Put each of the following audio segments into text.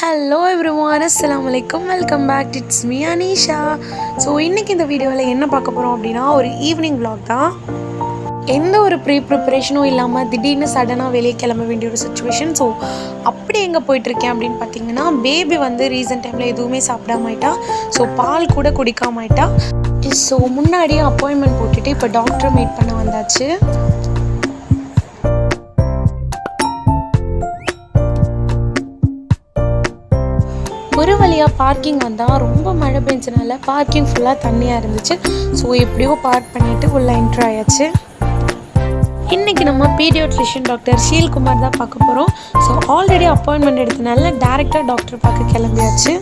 Hello everyone, அஸ்ஸலாமு அலைக்கும். Welcome back to it's me Aneesha. So இன்றைக்கி இந்த வீடியோவில் என்ன பார்க்க போகிறோம் அப்படின்னா, ஒரு ஈவினிங் vlog தான். எந்த ஒரு ப்ரிப்பரேஷனும் இல்லாமல் திடீர்னு சடனாக வெளியே கிளம்ப வேண்டிய ஒரு சுச்சுவேஷன். ஸோ அப்படி எங்கே போயிட்டுருக்கேன் அப்படின்னு பார்த்தீங்கன்னா, பேபி வந்து ரீசன்ட் டைமில் எதுவுமே சாப்பிடாமாயிட்டா. ஸோ பால் கூட குடிக்காமாயிட்டா. ஸோ முன்னாடியே அப்பாயின்மெண்ட் போட்டுட்டு இப்போ டாக்டரை மீட் பண்ண வந்தாச்சு. ஒரு வழியாக பார்க்கிங் வந்தால் ரொம்ப மழை பெஞ்சனால பார்க்கிங் ஃபுல்லாக தண்ணியாக இருந்துச்சு. ஸோ எப்படியோ பார்க் பண்ணிவிட்டு உள்ளே என்ட்ரு ஆயாச்சு. இன்றைக்கி நம்ம பீடியாட்ரிஷியன் டாக்டர் ஷீல்குமார் தான் பார்க்க போகிறோம். ஸோ ஆல்ரெடி அப்பாயின்மெண்ட் எடுத்தனால டேரெக்டாக டாக்டர் பார்க்க கிளம்பியாச்சு.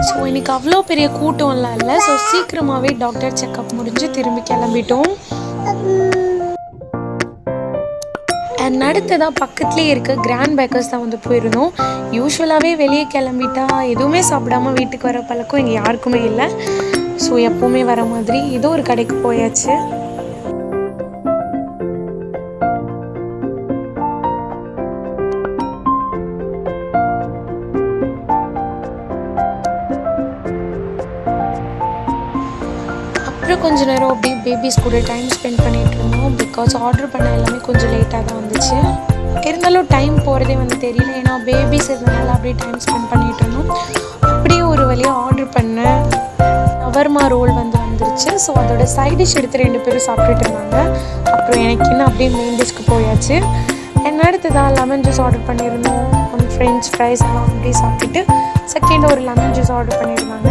ஸோ இன்றைக்கி அவ்வளோ பெரிய கூட்டம்லாம் இல்லை. ஸோ சீக்கிரமாகவே டாக்டர் செக்கப் முடிஞ்சு திரும்பி கிளம்பிட்டோம். அண்ட் அடுத்ததாக பக்கத்துலேயே இருக்க கிராண்ட் பேக்கர்ஸ் தான் வந்து போயிருந்தோம். யூஸ்வலாகவே வெளியே கிளம்பிட்டா எதுவுமே சாப்பிடாமல் வீட்டுக்கு வர பழக்கம் இங்கே யாருக்குமே இல்லை. ஸோ எப்போவுமே வர மாதிரி ஏதோ ஒரு கடைக்கு போயாச்சு. அப்புறம் கொஞ்சம் நேரம் அப்படியே பேபிஸ் கூட டைம் ஸ்பெண்ட் பண்ணிகிட்டு இருந்தோம். பிகாஸ் ஆர்டர் பண்ண எல்லாமே கொஞ்சம் லேட்டாக தான் வந்துச்சு. இருந்தாலும் டைம் போகிறதே வந்து தெரியல. ஏன்னா பேபிஸ் இருந்தனால அப்படியே டைம் ஸ்பெண்ட் பண்ணிகிட்டு இருந்தோம். அப்படியே ஒரு வழியாக ஆர்டர் பண்ண ஷவர்மா ரோல் வந்துருச்சு. ஸோ அதோட சைட் டிஷ் எடுத்து 2 பேரும் சாப்பிட்டுட்டு இருந்தாங்க. அப்புறம் எனக்கு இன்னும் அப்படியே மெயின் டிஷ்க்கு போயாச்சு. என்ன அடுத்ததான் லெமன் ஜூஸ் ஆர்டர் பண்ணியிருந்தோம். ஃப்ரெஞ்ச் ஃப்ரைஸ் எல்லாம் அப்படியே சாப்பிட்டுட்டு செகண்ட் ஒரு லெமன் ஜூஸ் ஆர்டர் பண்ணியிருந்தாங்க.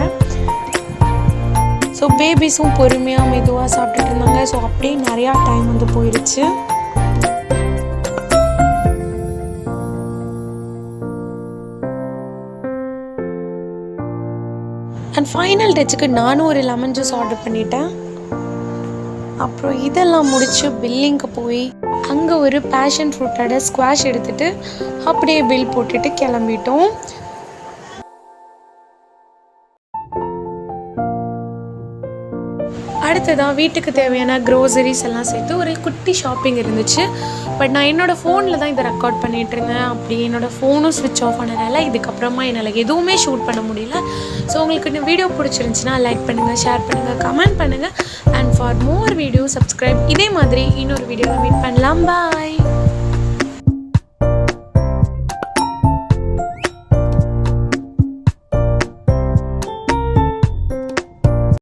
ஸோ பேபிஸும் பொறுமையாக மெதுவாக சாப்பிட்டுட்டு இருந்தாங்க. ஸோ அப்படியே நிறையா டைம் வந்து போயிடுச்சு. அண்ட் ஃபைனல் டச்சுக்கு நானும் ஒரு லெமன் ஜூஸ் ஆர்டர் பண்ணிட்டேன். அப்புறம் இதெல்லாம் முடித்து பில்லிங்க்கு போய் அங்கே ஒரு பேஷன் ஃப்ரூட்டோட ஸ்குவாஷ் எடுத்துகிட்டு அப்படியே பில் போட்டுட்டு கிளம்பிட்டோம். அடுத்ததான் வீட்டுக்கு தேவையான க்ரோசரிஸ் எல்லாம் சேர்த்து ஒரு குட்டி ஷாப்பிங் இருந்துச்சு. பட் நான் என்னோடய ஃபோனில் தான் இதை ரெக்கார்ட் பண்ணிகிட்டு இருந்தேன். அப்படி என்னோடய ஃபோனும் ஸ்விட்ச் ஆஃப் ஆனதுனால இதுக்கப்புறமா என்னால் எதுவுமே ஷூட் பண்ண முடியல. ஸோ உங்களுக்கு இந்த வீடியோ பிடிச்சிருந்துச்சுன்னா லைக் பண்ணுங்கள், ஷேர் பண்ணுங்கள், கமெண்ட் பண்ணுங்கள். And for more video subscribe. இதே மாதிரி இன்னொரு வீடியோவில் மீட் பண்ணலாம். பாய்.